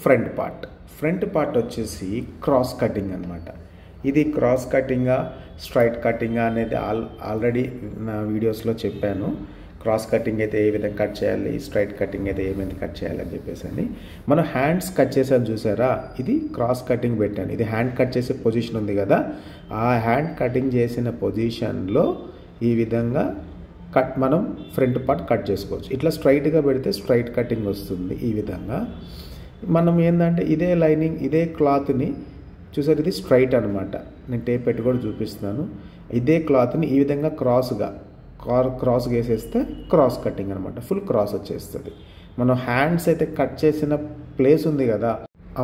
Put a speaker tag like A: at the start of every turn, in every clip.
A: Front part వచ్చేసి cross cutting అనమాట. ఇది క్రాస్ కటింగా స్ట్రైట్ కటింగా అనేది ఆల్రెడీ నా వీడియోస్లో చెప్పాను. క్రాస్ కటింగ్ అయితే ఏ విధంగా కట్ చేయాలి, స్ట్రైట్ కటింగ్ అయితే ఏ విధంగా కట్ చేయాలి అని చెప్పేసి అని. మనం హ్యాండ్స్ కట్ చేసాను చూసారా, ఇది క్రాస్ కటింగ్ పెట్టాను. ఇది హ్యాండ్ కట్ చేసే పొజిషన్ ఉంది కదా, ఆ హ్యాండ్ కటింగ్ చేసిన పొజిషన్లో ఈ విధంగా మనం ఫ్రంట్ పార్ట్ కట్ చేసుకోవచ్చు. ఇట్లా స్ట్రైట్గా పెడితే స్ట్రైట్ కటింగ్ వస్తుంది. ఈ విధంగా మనం ఏంటంటే ఇదే లైనింగ్ ఇదే క్లాత్ని చూసారు, ఇది స్ట్రైట్ అనమాట. నేను టేప్ పెట్టి కూడా చూపిస్తున్నాను. ఇదే క్లాత్ని ఈ విధంగా క్రాస్గా వేసేస్తే క్రాస్ కటింగ్ అనమాట, ఫుల్ క్రాస్ వచ్చేస్తుంది. మనం హ్యాండ్స్ అయితే కట్ చేసిన ప్లేస్ ఉంది కదా,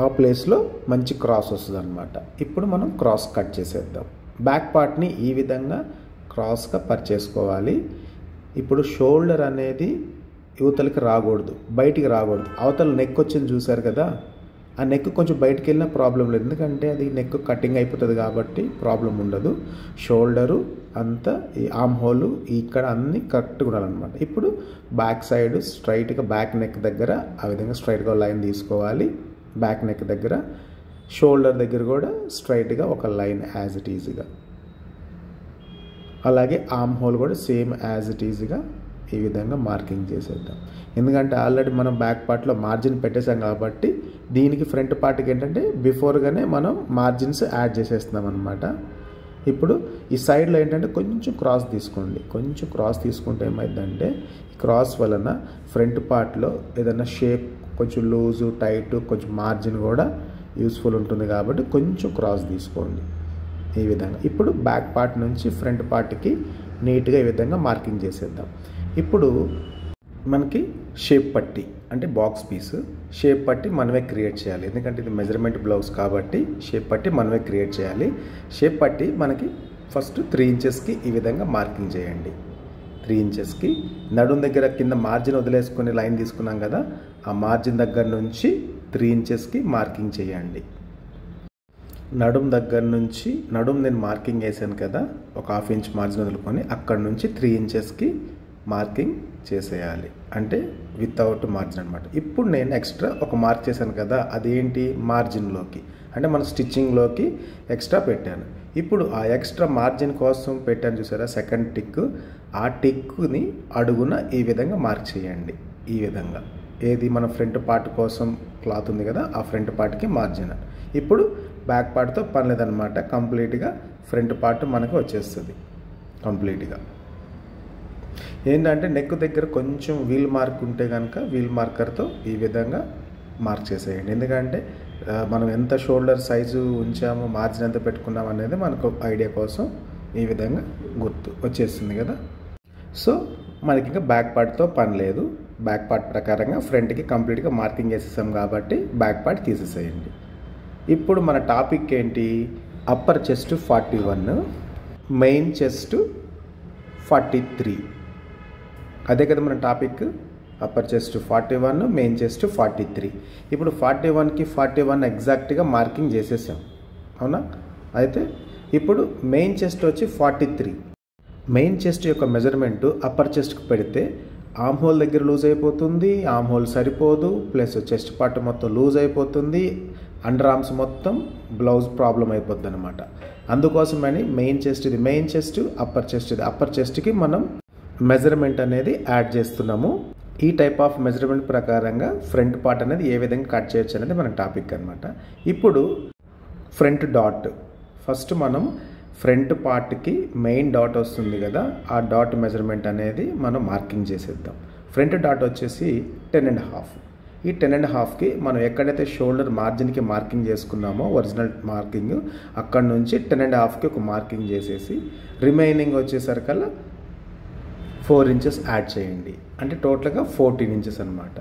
A: ఆ ప్లేస్లో మంచి క్రాస్ వస్తుంది అనమాట. ఇప్పుడు మనం క్రాస్ కట్ చేసేద్దాం. బ్యాక్ పార్ట్ని ఈ విధంగా క్రాస్గా పరిచేసుకోవాలి. ఇప్పుడు షోల్డర్ అనేది యువతలకి రాకూడదు, బయటికి రాకూడదు. అవతల నెక్ వచ్చింది చూసారు కదా, ఆ నెక్ కొంచెం బయటికి వెళ్ళినా ప్రాబ్లం లేదు, ఎందుకంటే అది నెక్ కటింగ్ అయిపోతుంది కాబట్టి ప్రాబ్లం ఉండదు. షోల్డరు అంతా ఈ ఆర్మ్ హోలు ఇక్కడ అన్నీ కరెక్ట్గా ఉండాలన్నమాట. ఇప్పుడు బ్యాక్ సైడ్ స్ట్రైట్గా బ్యాక్ నెక్ దగ్గర ఆ విధంగా స్ట్రైట్గా లైన్ తీసుకోవాలి. బ్యాక్ నెక్ దగ్గర షోల్డర్ దగ్గర కూడా స్ట్రైట్గా ఒక లైన్ యాజ్ ఇట్ ఈజీగా, అలాగే ఆర్మ్ హోల్ కూడా సేమ్ యాజ్ ఇట్ ఈజీగా ఈ విధంగా మార్కింగ్ చేసేద్దాం. ఎందుకంటే ఆల్రెడీ మనం బ్యాక్ పార్ట్లో మార్జిన్ పెట్టేసాం కాబట్టి దీనికి ఫ్రంట్ పార్ట్కి ఏంటంటే బిఫోర్గానే మనం మార్జిన్స్ యాడ్ చేసేస్తున్నాం అనమాట. ఇప్పుడు ఈ సైడ్లో ఏంటంటే కొంచెం క్రాస్ తీసుకోండి. కొంచెం క్రాస్ తీసుకుంటే ఏమైందంటే ఈ క్రాస్ వలన ఫ్రంట్ పార్ట్లో ఏదైనా షేప్ కొంచెం లూజు టైట్ కొంచెం మార్జిన్ కూడా యూస్ఫుల్ ఉంటుంది కాబట్టి కొంచెం క్రాస్ తీసుకోండి ఈ విధంగా. ఇప్పుడు బ్యాక్ పార్ట్ నుంచి ఫ్రంట్ పార్ట్కి నీట్గా ఈ విధంగా మార్కింగ్ చేసేద్దాం. ఇప్పుడు మనకి షేప్ పట్టి అంటే బాక్స్ పీస్ షేప్ పట్టి మనమే క్రియేట్ చేయాలి. ఎందుకంటే ఇది మెజర్మెంట్ బ్లౌజ్ కాబట్టి షేప్ పట్టి మనమే క్రియేట్ చేయాలి. షేప్ పట్టి మనకి ఫస్ట్ 3 ఇంచెస్కి ఈ విధంగా మార్కింగ్ చేయండి. 3 ఇంచెస్కి నడుం దగ్గర కింద మార్జిన్ వదిలేసుకొని లైన్ తీసుకున్నాం కదా, ఆ మార్జిన్ దగ్గర నుంచి 3 ఇంచెస్కి మార్కింగ్ చేయండి. నడుం దగ్గర నుంచి నేను మార్కింగ్ వేసాను కదా, ఒక 1/2 ఇంచ్ మార్జిన్ వదులుకొని అక్కడ నుంచి 3 ఇంచెస్కి మార్కింగ్ చేసేయాలి, అంటే వితౌట్ మార్జిన్ అనమాట. ఇప్పుడు నేను ఎక్స్ట్రా ఒక మార్క్ చేశాను కదా, అదేంటి మార్జిన్లోకి అంటే మన స్టిచ్చింగ్లోకి ఎక్స్ట్రా పెట్టాను. ఇప్పుడు ఆ ఎక్స్ట్రా మార్జిన్ కోసం పెట్టాను చూసారా సెకండ్ టిక్, ఆ టిక్ని అడుగున ఈ విధంగా మార్క్ చేయండి. ఈ విధంగా ఏది మన ఫ్రంట్ పార్ట్ కోసం క్లాత్ ఉంది కదా, ఆ ఫ్రంట్ పార్ట్కి మార్జిన్. ఇప్పుడు బ్యాక్ పార్ట్తో పని లేదనమాట, కంప్లీట్గా ఫ్రంట్ పార్ట్ మనకు వచ్చేస్తుంది కంప్లీట్గా. ఏంటంటే నెక్ దగ్గర కొంచెం వీల్ మార్క్ ఉంటే కనుక వీల్ మార్కర్తో ఈ విధంగా మార్క్ చేసేయండి. ఎందుకంటే మనం ఎంత షోల్డర్ సైజు ఉంచామో మార్జిన్ ఎంత పెట్టుకున్నాం అనేది మనకు ఐడియా కోసం ఈ విధంగా గుర్తు వచ్చేస్తుంది కదా. సో మనకి ఇంకా బ్యాక్ పార్ట్తో పని లేదు. బ్యాక్ పార్ట్ ప్రకారంగా ఫ్రంట్కి కంప్లీట్గా మార్కింగ్ వేసేసాం కాబట్టి బ్యాక్ పార్ట్ తీసేసేయండి. ఇప్పుడు మన టాపిక్ ఏంటి, అప్పర్ చెస్ట్ 41, మెయిన్ చెస్ట్ 43. అదే కదా మన topic, upper chest 41, main chest 43. ఇప్పుడు 41కి 41 ఎగ్జాక్ట్గా మార్కింగ్ చేసేసాం అవునా. అయితే ఇప్పుడు మెయిన్ చెస్ట్ వచ్చి 43. మెయిన్ చెస్ట్ యొక్క మెజర్మెంట్ అప్పర్ చెస్ట్కి పెడితే ఆర్మ్ హోల్ దగ్గర లూజ్ అయిపోతుంది, ఆర్మ్ హోల్ సరిపోదు, ప్లస్ చెస్ట్ పార్ట్ మొత్తం లూజ్ అయిపోతుంది, అండర్ ఆర్మ్స్ మొత్తం బ్లౌజ్ ప్రాబ్లం అయిపోద్ది అనమాట. అందుకోసమని మెయిన్ చెస్ట్ ఇది మెయిన్ చెస్ట్, అప్పర్ చెస్ట్ ఇది అప్పర్ చెస్ట్కి మనం మెజర్మెంట్ అనేది యాడ్ చేస్తున్నాము. ఈ టైప్ ఆఫ్ మెజర్మెంట్ ప్రకారంగా ఫ్రంట్ పార్ట్ అనేది ఏ విధంగా కట్ చేయొచ్చు అనేది మన టాపిక్ అనమాట. ఇప్పుడు ఫ్రంట్ డాట్, ఫస్ట్ మనం ఫ్రంట్ పార్ట్కి మెయిన్ డాట్ వస్తుంది కదా, ఆ డాట్ మెజర్మెంట్ అనేది మనం మార్కింగ్ చేసేద్దాం. ఫ్రంట్ డాట్ వచ్చేసి 10.5. ఈ 10.5కి మనం ఎక్కడైతే షోల్డర్ మార్జిన్కి మార్కింగ్ చేసుకున్నామో ఒరిజినల్ మార్కింగ్, అక్కడ నుంచి 10.5కి ఒక మార్కింగ్ చేసేసి రిమైనింగ్ వచ్చేసరికల్లా 4 ఇంచెస్ యాడ్ చేయండి. అంటే టోటల్గా 14 ఇంచెస్ అనమాట.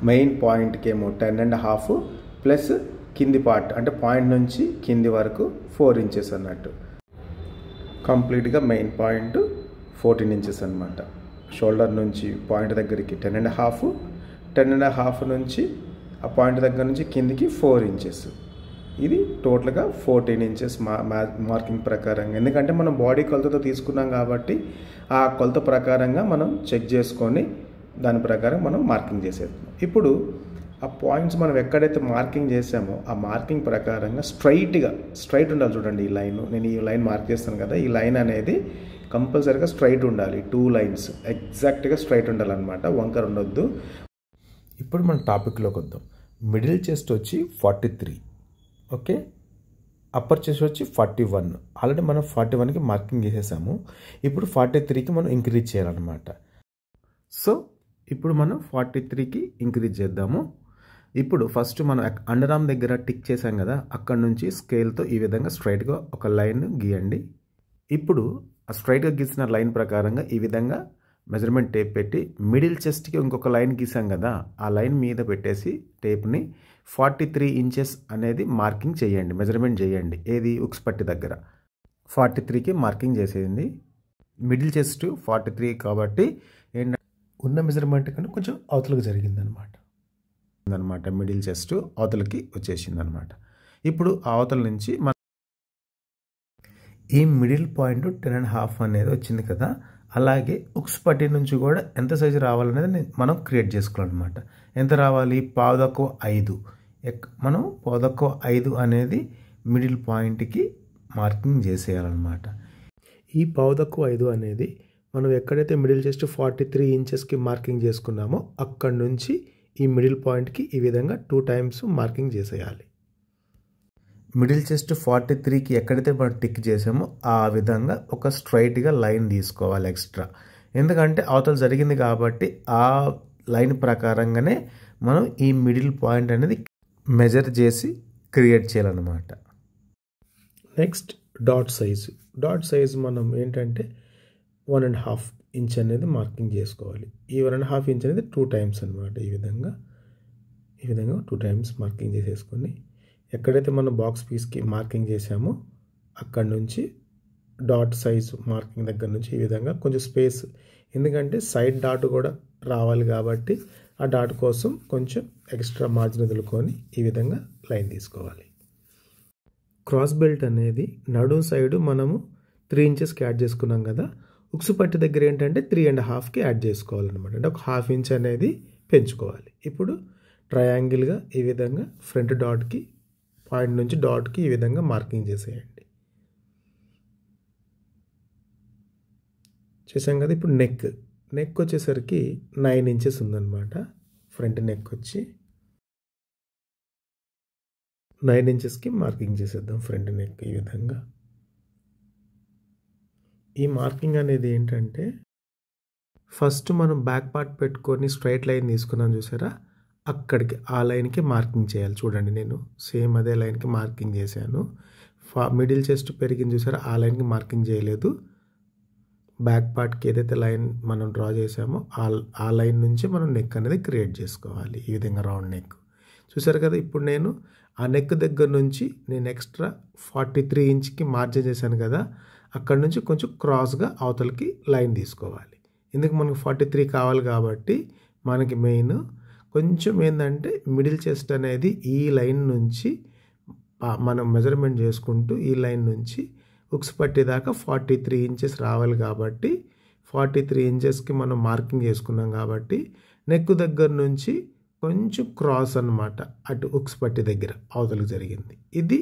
A: మెయిన్ పాయింట్కి ఏమో 10.5 ప్లస్ కింది పార్ట్ అంటే పాయింట్ నుంచి కింది వరకు 4 ఇంచెస్ అన్నట్టు. కంప్లీట్గా మెయిన్ పాయింట్ 14 ఇంచెస్ అనమాట. షోల్డర్ నుంచి పాయింట్ దగ్గరికి 10.5 నుంచి ఆ పాయింట్ దగ్గర నుంచి కిందికి 4 ఇంచెస్. ఇది టోటల్గా 14 ఇంచెస్ మార్కింగ్ ప్రకారంగా. ఎందుకంటే మనం బాడీ కొలతతో తీసుకున్నాం కాబట్టి ఆ కొలత ప్రకారంగా మనం చెక్ చేసుకొని దాని ప్రకారం మనం మార్కింగ్ చేసేద్దాం. ఇప్పుడు ఆ పాయింట్స్ మనం ఎక్కడైతే మార్కింగ్ చేసామో ఆ మార్కింగ్ ప్రకారంగా స్ట్రైట్ ఉండాలి. చూడండి ఈ లైన్, నేను ఈ లైన్ మార్క్ చేస్తాను కదా, ఈ లైన్ అనేది కంపల్సరీగా స్ట్రైట్ ఉండాలి. 2 లైన్స్ ఎగ్జాక్ట్గా స్ట్రైట్ ఉండాలన్నమాట, వంకర ఉండొద్దు. ఇప్పుడు మన టాపిక్లోకి వద్దాం. మిడిల్ చెస్ట్ వచ్చి 43, ఓకే. అప్పర్ చెస్ట్ వచ్చి 41. ఆల్రెడీ మనం 41కి మార్కింగ్ చేసేసాము. ఇప్పుడు 43కి మనం ఇంక్రీజ్ చేయాలన్నమాట. సో ఇప్పుడు మనం 43కి ఇంక్రీజ్ చేద్దాము. ఇప్పుడు ఫస్ట్ మనం అండర్ ఆర్మ్ దగ్గర టిక్ చేసాం కదా, అక్కడ నుంచి స్కేల్తో ఈ విధంగా స్ట్రైట్గా ఒక లైన్ గీయండి. ఇప్పుడు ఆ స్ట్రైట్గా గీసిన లైన్ ప్రకారంగా ఈ విధంగా మెజర్మెంట్ టేప్ పెట్టి మిడిల్ చెస్ట్కి ఇంకొక లైన్ గీసాం కదా, ఆ లైన్ మీద పెట్టేసి టేప్ని 43 ఇంచెస్ అనేది మార్కింగ్ చేయండి, మెజర్మెంట్ చేయండి. ఏది ఉక్స్ పట్టి దగ్గర 43కి మార్కింగ్ చేసేయండి. మిడిల్ చెస్ట్ 43 కాబట్టి ఏంటంటే ఉన్న మెజర్మెంట్ కన్నా కొంచెం అవతలకు జరిగిందనమాట. మిడిల్ చెస్ట్ అవతలకి వచ్చేసిందనమాట. ఇప్పుడు అవతల నుంచి మన ఈ మిడిల్ పాయింట్ 10.5 అనేది వచ్చింది కదా, అలాగే ఉక్స్ పట్టి నుంచి కూడా ఎంత సైజు రావాలనేది మనం క్రియేట్ చేసుకోవాలన్నమాట. ఎంత రావాలి? 5/5. మనం 5/5 అనేది మిడిల్ పాయింట్కి మార్కింగ్ చేసేయాలన్నమాట. ఈ 5/5 అనేది మనం ఎక్కడైతే మిడిల్ చెస్ట్ 43 ఇంచెస్కి మార్కింగ్ చేసుకున్నామో అక్కడి నుంచి ఈ మిడిల్ పాయింట్కి ఈ విధంగా 2 టైమ్స్ మార్కింగ్ చేసేయాలి. మిడిల్ చెస్ట్ 43కి ఎక్కడైతే మనం టిక్ చేసామో ఆ విధంగా ఒక స్ట్రైట్గా లైన్ తీసుకోవాలి ఎక్స్ట్రా. ఎందుకంటే అవతల జరిగింది కాబట్టి ఆ లైన్ ప్రకారంగానే మనం ఈ మిడిల్ పాయింట్ అనేది మెజర్ చేసి క్రియేట్ చేయాలన్నమాట. నెక్స్ట్ డాట్ సైజ్ మనం ఏంటంటే 1.5 ఇంచ్ అనేది మార్కింగ్ చేసుకోవాలి. ఈ 1.5 ఇంచ్ అనేది 2 టైమ్స్ అనమాట. ఈ విధంగా 2 టైమ్స్ మార్కింగ్ చేసేసుకొని ఎక్కడైతే మనం బాక్స్ పీస్కి మార్కింగ్ చేసామో అక్కడ నుంచి డాట్ సైజు మార్కింగ్ దగ్గర నుంచి ఈ విధంగా కొంచెం స్పేస్, ఎందుకంటే సైడ్ డాట్ కూడా రావాలి కాబట్టి ఆ డాట్ కోసం కొంచెం ఎక్స్ట్రా మార్జిన్ వదులుకొని ఈ విధంగా లైన్ తీసుకోవాలి. క్రాస్ బెల్ట్ అనేది నడుము సైడు మనము 3 ఇంచెస్కి యాడ్ చేసుకున్నాం కదా, ఉక్సు పట్టి దగ్గర ఏంటంటే 3.5కి యాడ్ చేసుకోవాలన్నమాట. అంటే ఒక 1/2 ఇంచ్ అనేది పెంచుకోవాలి. ఇప్పుడు ట్రయాంగిల్గా ఈ విధంగా ఫ్రంట్ డాట్కి పాయింట్ నుంచి డాట్కి ఈ విధంగా మార్కింగ్ చేసేయండి. చేసాం కదా. ఇప్పుడు నెక్ వచ్చేసరికి 9 ఇంచెస్ ఉందన్నమాట. ఫ్రంట్ నెక్ వచ్చి 9 ఇంచెస్కి మార్కింగ్ చేసేద్దాం ఫ్రంట్ నెక్. ఈ విధంగా ఈ మార్కింగ్ అనేది ఏంటంటే ఫస్ట్ మనం బ్యాక్ పార్ట్ పెట్టుకొని స్ట్రైట్ లైన్ తీసుకున్నాం చూసారా, అక్కడికి ఆ లైన్కి మార్కింగ్ చేయాలి. చూడండి నేను సేమ్ అదే లైన్కి మార్కింగ్ చేశాను. మిడిల్ చెస్ట్ పెరిగింది చూసారా, ఆ లైన్కి మార్కింగ్ చేయలేదు. బ్యాక్ పార్ట్కి ఏదైతే లైన్ మనం డ్రా చేసామో ఆ లైన్ నుంచి మనం నెక్ అనేది క్రియేట్ చేసుకోవాలి. ఈ విధంగా రౌండ్ నెక్ చూసారు కదా. ఇప్పుడు నేను ఆ నెక్ దగ్గర నుంచి నేను ఎక్స్ట్రా 43 ఇంచ్కి మార్జిన్ చేశాను కదా, అక్కడ నుంచి కొంచెం క్రాస్గా అవతలకి లైన్ తీసుకోవాలి. ఎందుకు మనకు 43 కావాలి కాబట్టి మనకి మెయిన్ కొంచెం ఏంటంటే మిడిల్ చెస్ట్ అనేది ఈ లైన్ నుంచి మనం మెజర్మెంట్ చేసుకుంటూ ఈ లైన్ నుంచి ఉక్స్ పట్టి దాకా 43 ఇంచెస్ రావాలి కాబట్టి 43 ఇంచెస్కి మనం మార్కింగ్ చేసుకున్నాం కాబట్టి నెక్ దగ్గర నుంచి కొంచెం క్రాస్ అన్నమాట అటు ఉక్స్ పట్టి దగ్గర అవతలకు జరిగింది. ఇది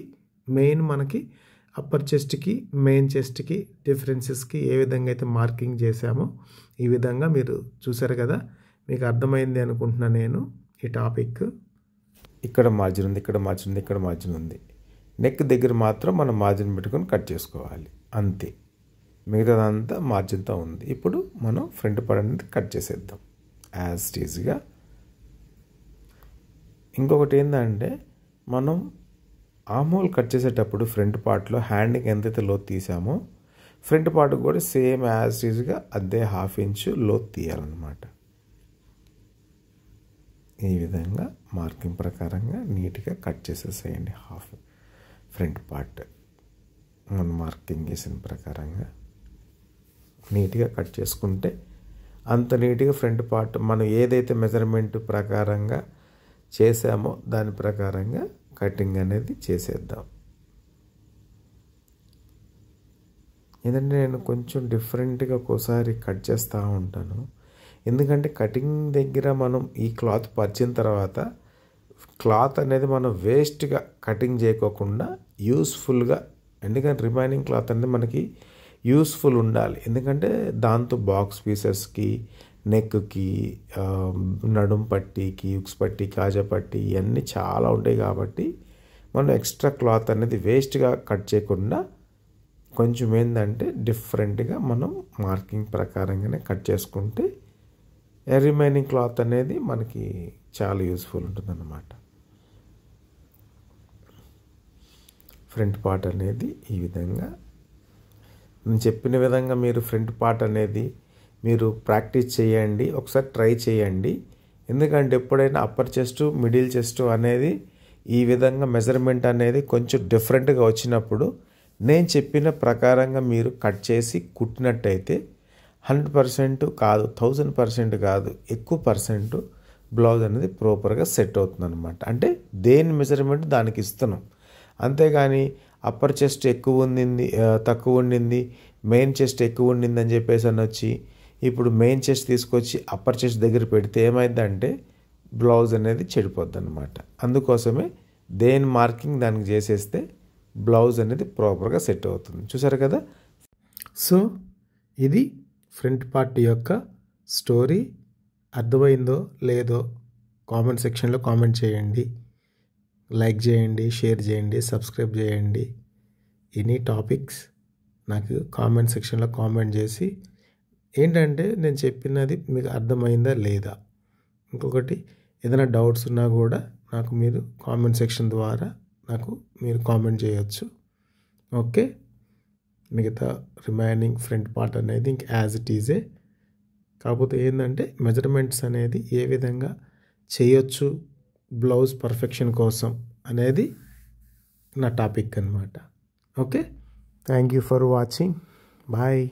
A: మెయిన్ మనకి అప్పర్ చెస్ట్కి మెయిన్ చెస్ట్కి డిఫరెన్సెస్కి ఏ విధంగా అయితే మార్కింగ్ చేసామో ఈ విధంగా మీరు చూసారు కదా. మీకు అర్థమైంది అనుకుంటున్నా నేను ఈ టాపిక్. ఇక్కడ మార్జిన్ ఉంది, ఇక్కడ మార్జిన్ ఉంది, ఇక్కడ మార్జిన్ ఉంది. నెక్ దగ్గర మాత్రం మనం మార్జిన్ పెట్టుకొని కట్ చేసుకోవాలి అంతే, మిగతాదంతా మార్జిన్తో ఉంది. ఇప్పుడు మనం ఫ్రంట్ పార్ట్ అనేది కట్ చేసేద్దాం యాజ్ ఈజీగా. ఇంకొకటి ఏంటంటే మనం ఆర్మ్ కట్ చేసేటప్పుడు ఫ్రంట్ పార్ట్లో హ్యాండ్కి ఎంతైతే లోతు తీసామో ఫ్రంట్ పార్ట్ కూడా సేమ్ యాజ్ ఈజ్గా అదే 1/2 ఇంచ్ లోతు తీయాలన్నమాట. ఈ విధంగా మార్కింగ్ ప్రకారంగా నీట్గా కట్ చేసేసేయండి. హాఫ్ ఫ్రంట్ పార్ట్ మనం మార్కింగ్ చేసిన ప్రకారంగా నీట్గా కట్ చేసుకుంటే అంత నీట్గా ఫ్రంట్ పార్ట్ మనం ఏదైతే మెజర్మెంట్ ప్రకారంగా చేసామో దాని ప్రకారంగా కటింగ్ అనేది చేసేద్దాం. ఎందుకంటే నేను కొంచెం డిఫరెంట్గా ఒక్కోసారి కట్ చేస్తూ ఉంటాను. ఎందుకంటే కటింగ్ దగ్గర మనం ఈ క్లాత్ పరిచిన తర్వాత క్లాత్ అనేది మనం వేస్ట్గా కటింగ్ చేయకోకుండా యూస్ఫుల్గా, ఎందుకంటే రిమైనింగ్ క్లాత్ అనేది మనకి యూస్ఫుల్ ఉండాలి. ఎందుకంటే దాంతో బాక్స్ పీసెస్కి, నెక్కి, నడుం పట్టీకి, ఉక్స్ పట్టీ, కాజా పట్టీ ఇవన్నీ చాలా ఉంటాయి. కాబట్టి మనం ఎక్స్ట్రా క్లాత్ అనేది వేస్ట్గా కట్ చేయకుండా కొంచెం ఏంటంటే డిఫరెంట్గా మనం మార్కింగ్ ప్రకారంగానే కట్ చేసుకుంటే రిమైనింగ్ క్లాత్ అనేది మనకి చాలా యూస్ఫుల్ ఉంటుందన్నమాట. ఫ్రంట్ పార్ట్ అనేది ఈ విధంగా నేను చెప్పిన విధంగా మీరు ఫ్రంట్ పార్ట్ అనేది మీరు ప్రాక్టీస్ చేయండి, ఒకసారి ట్రై చేయండి. ఎందుకంటే ఎప్పుడైనా అప్పర్ చెస్ట్, మిడిల్ చెస్ట్ అనేది ఈ విధంగా మెజర్మెంట్ అనేది కొంచెం డిఫరెంట్గా వచ్చినప్పుడు నేను చెప్పిన ప్రకారంగా మీరు కట్ చేసి కుట్టినట్టయితే 100% కాదు, 1000% కాదు, ఎక్కువ పర్సెంట్ బ్లౌజ్ అనేది ప్రాపర్గా సెట్ అవుతుంది అనమాట. అంటే దేని మెజర్మెంట్ దానికి ఇస్తున్నాం. అంతేగాని అప్పర్ చెస్ట్ ఎక్కువ ఉండింది, తక్కువ ఉండింది, మెయిన్ చెస్ట్ ఎక్కువ ఉండింది అని చెప్పేసి అని వచ్చి ఇప్పుడు మెయిన్ చెస్ట్ తీసుకొచ్చి అప్పర్ చెస్ట్ దగ్గర పెడితే ఏమైందంటే బ్లౌజ్ అనేది చెడిపోద్ది అనమాట. అందుకోసమే దేని మార్కింగ్ దానికి చేసేస్తే బ్లౌజ్ అనేది ప్రాపర్గా సెట్ అవుతుంది. చూసారు కదా. సో ఇది ఫ్రంట్ పార్ట్ యొక్క స్టోరీ. అర్థమైందో లేదో కామెంట్ సెక్షన్లో కామెంట్ చేయండి, లైక్ చేయండి, షేర్ చేయండి, సబ్స్క్రైబ్ చేయండి. ఎనీ టాపిక్స్ నాకు కామెంట్ సెక్షన్లో కామెంట్ చేసి ఏంటంటే నేను చెప్పినది మీకు అర్థమైందా లేదా, ఇంకొకటి ఏదైనా డౌట్స్ ఉన్నా కూడా నాకు మీరు కామెంట్ సెక్షన్ ద్వారా నాకు మీరు కామెంట్ చేయొచ్చు. ఓకే. మిగతా రిమైనింగ్ ఫ్రంట్ పార్ట్ అనేది ఇంక యాజ్ ఇట్ ఈజే. కాకపోతే ఏంటంటే మెజర్మెంట్స్ అనేది ఏ విధంగా చేయొచ్చు బ్లౌజ్ పర్ఫెక్షన్ కోసం అనేది నా టాపిక్ అన్నమాట. Okay. Thank you for watching. Bye.